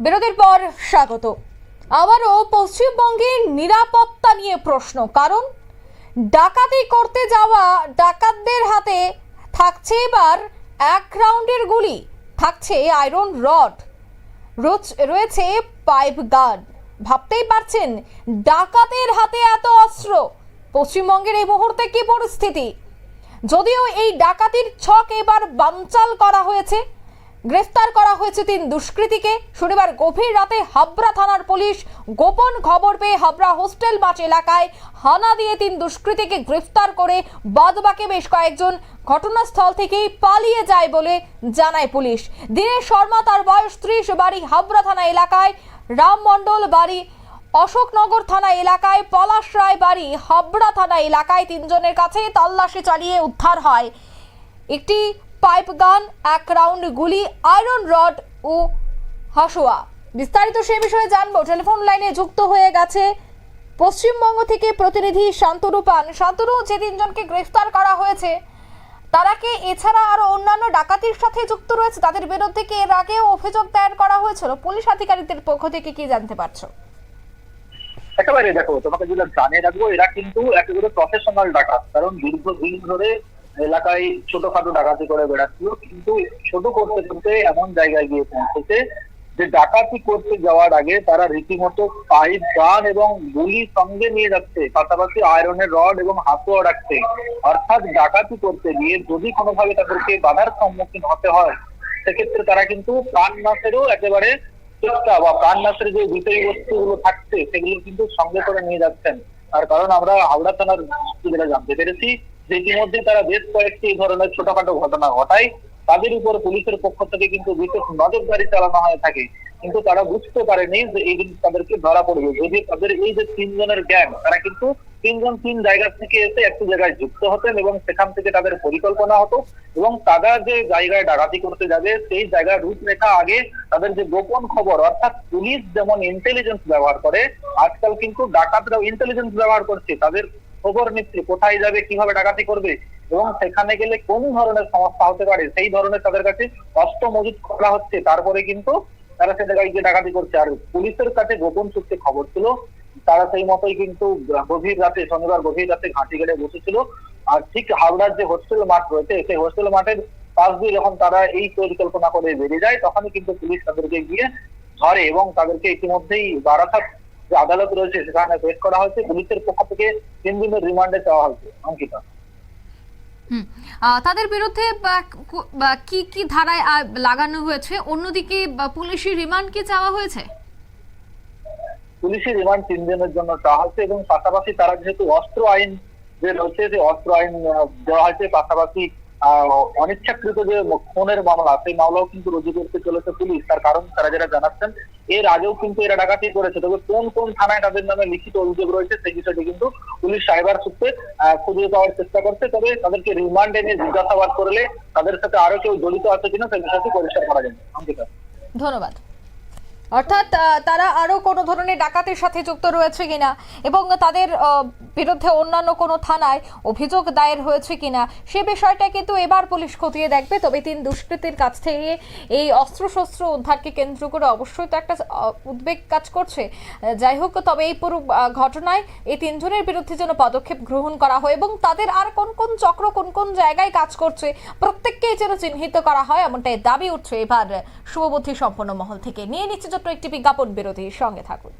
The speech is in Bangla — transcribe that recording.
বিরতির পর স্বাগত। আবারও পশ্চিমবঙ্গের নিরাপত্তা নিয়ে প্রশ্ন, কারণ ডাকাতি করতে যাওয়া ডাকাতদের হাতে থাকছে এবার 1 রাউন্ডের গুলি, থাকছে আয়রন রড, রয়েছে পাইপ গান। ভাবতেই পারছেন ডাকাতের হাতে এত অস্ত্র, পশ্চিমবঙ্গের এই মুহূর্তে কি পরিস্থিতি। যদিও এই ডাকাতির ছক এবার বানচাল করা হয়েছে, গ্রেফতার করা হয়েছে 3 দুষ্কৃতীকে। শনিবার গভীর রাতে হাবড়া থানার পুলিশ গোপন খবর পেয়ে হাবড়া হোস্টেল মাঠ এলাকায় হানা দিয়ে 3 দুষ্কৃতীকে গ্রেফতার করে বাদবাকি বেশ কয়েকজন ঘটনাস্থল থেকেই পালিয়ে যায় বলে জানায় পুলিশ। দীনেশ শর্মা, তার বয়স 30, বাড়ি হাবড়া থানা এলাকায়, রাম মণ্ডল বাড়ি অশোকনগর থানা এলাকায়, পলাশ রায় বাড়ি হাবড়া থানা এলাকায়। 3 জনের কাছে তল্লাশি চালিয়ে উদ্ধার হয় একটি পাইপ গান, 1 রাউন্ড গুলি, আয়রন রড ও হাসুয়া। বিস্তারিত সে বিষয়ে জানবো। টেলিফোন লাইনে যুক্ত হয়ে গেছে পশ্চিমবঙ্গ থেকে প্রতিনিধি শান্তনু পান। শান্তনু, যে 3 জনকে গ্রেফতার করা হয়েছে তারা কি এছাড়া আরো অন্যান্য ডাকাতির সাথে যুক্ত রয়েছে? তাদের বিরুদ্ধে কি এর আগেও অভিযোগ দায়ের করা হয়েছিল? পুলিশ আধিকারিকদের পক্ষ থেকে কি জানতে পারছো? একেবারে দেখো, তোমাকে যেটা জানিয়ে রাখবো, এরা কিন্তু একেবারে প্রফেশনাল ডাকাত। কারণ দীর্ঘদিন ধরে এলাকায় ছোটখাটো ডাকাতি করে বেড়াচ্ছিল, কিন্তু ছোট করতে করতে এমন জায়গায় গিয়ে পৌঁছেছে যে ডাকাতি করতে যাওয়ার আগে তারা রীতিমতো পাইপ গান এবং গুলি সঙ্গে নিয়ে যাচ্ছে, পাশাপাশি আয়রনের রড এবং হাতুয়া রাখছে। অর্থাৎ ডাকাতি করতে গিয়ে যদি কোনোভাবে তাদেরকে বাধার সম্মুখীন হতে হয়, সেক্ষেত্রে তারা কিন্তু প্রাণনাশেরও একেবারে চেষ্টা বা প্রাণনাশের যে বিষয়বস্তুগুলো থাকছে সেগুলো কিন্তু সঙ্গে করে নিয়ে যাচ্ছেন। আর কারণ আমরা হাওড়া থানার যেটা জানতে পেরেছি যে ইতিমধ্যে তারা বেশ কয়েকটি এই ধরনের ছোটখাটো ঘটনা ঘটায়, তাদের উপর পুলিশের পক্ষ থেকে কিন্তু বিশেষ নজরদারি চালানো হয়ে থাকে। কিন্তু তারা বুঝতে পারেনি যে এই দিন তাদেরকে ধরা পড়বে। যদি তাদের এই যে 3 জনের গ্যাং, তারা কিন্তু 3 জন 3 জায়গা থেকে এসে একটি জায়গায় যুক্ত হতেন এবং সেখান থেকে তাদের পরিকল্পনা হতো এবং তারা যে জায়গায় ডাকাতি করতে যাবে সেই জায়গার রূপরেখা আগে তাদের যে গোপন খবর, অর্থাৎ পুলিশ যেমন ইন্টেলিজেন্স ব্যবহার করে, আজকাল কিন্তু ডাকাতরাও ইন্টেলিজেন্স ব্যবহার করছে। তাদের খবর নিচ্ছে কোথায় যাবে, কিভাবে ডাকাতি করবে এবং সেখানে গেলে কোন ধরনের সমস্যা হতে পারে, সেই ধরনের তাদের কাছে অস্ত্র মজুত করা হচ্ছে। তারপরে কিন্তু তারা সে জায়গায় গিয়ে ডাকাতি করছে। আর পুলিশের কাছে গোপন সূত্রে খবর ছিল, তারা সেই মতোই কিন্তু গভীর রাতে, শনিবার গভীর রাতে ঘাঁটি গেড়ে বসেছিল। আর ঠিক হাওড়ার যে হোস্টেল মাঠ রয়েছে, সেই হোস্টেল মাঠের পাশ দিয়ে যখন তারা এই পরিকল্পনা করে বেরিয়ে যায়, তখনই কিন্তু পুলিশ তাদেরকে গিয়ে ধরে এবং তাদেরকে ইতিমধ্যেই বারাসাত যে আদালত রয়েছে সেখানে পেশ করা হয়েছে। পুলিশের পক্ষ থেকে 3 দিনের রিমান্ডে চাওয়া হয়েছে। অঙ্কিতা, তাদের বিরুদ্ধে কি কি ধারায় লাগানো হয়েছে? অন্যদিকে পুলিশের রিমান্ড কি চাওয়া হয়েছে? পুলিশের রিমান্ড 3 দিনের জন্য চাওয়া হয়েছে এবং পাশাপাশি তারা যেহেতু অস্ত্র আইন যে রয়েছে, সেই অস্ত্র আইন দেওয়া হয়েছে। পাশাপাশি অনিচ্ছাকৃত যে খুনের মামলা, সেই মামলাও কিন্তু রুজু করতে চলেছে পুলিশ। তার কারণ তারা যারা জানাচ্ছেন এর আগেও কিন্তু এরা ডাকাতি করেছে, তবে কোন কোন থানায় তাদের নামে লিখিত অভিযোগ রয়েছে সেই বিষয়টি কিন্তু পুলিশ সাইবার সূত্রে খুঁজে পাওয়ার চেষ্টা করছে। তবে তাদেরকে রিমান্ডে নিয়ে জিজ্ঞাসাবাদ করলে তাদের সাথে আরো কেউ জড়িত আছে কিনা সেই বিষয়টি পরিষ্কার করা যাবে। অঙ্কিতা, ধন্যবাদ। অর্থাৎ তারা আরো কোনো ধরনের ডাকাতির সাথে যুক্ত রয়েছে কিনা এবং তাদের বিরুদ্ধে অন্যান্য কোনো থানায় অভিযোগ দায়ের হয়েছে কিনা সে বিষয়টা কিন্তু এবার পুলিশ খতিয়ে দেখবে। তবে 3 দুষ্কৃতীর কাছ থেকে এই অস্ত্রশস্ত্র উদ্ধারকে কেন্দ্র করে অবশ্যই তো একটা উদ্বেগ কাজ করছে। যাই হোক, তবে এই পুরো ঘটনায় এই 3 জনের বিরুদ্ধে যেন পদক্ষেপ গ্রহণ করা হয় এবং তাদের আর কোন কোন চক্র কোন কোন জায়গায় কাজ করছে প্রত্যেককেই যেন চিহ্নিত করা হয়, এমনটাই দাবি উঠছে এবার শুভবুদ্ধি সম্পন্ন মহল থেকে। নিয়ে নিচ্ছে ছোট্ট একটি বিজ্ঞাপন বিরতির সঙ্গে থাকুন।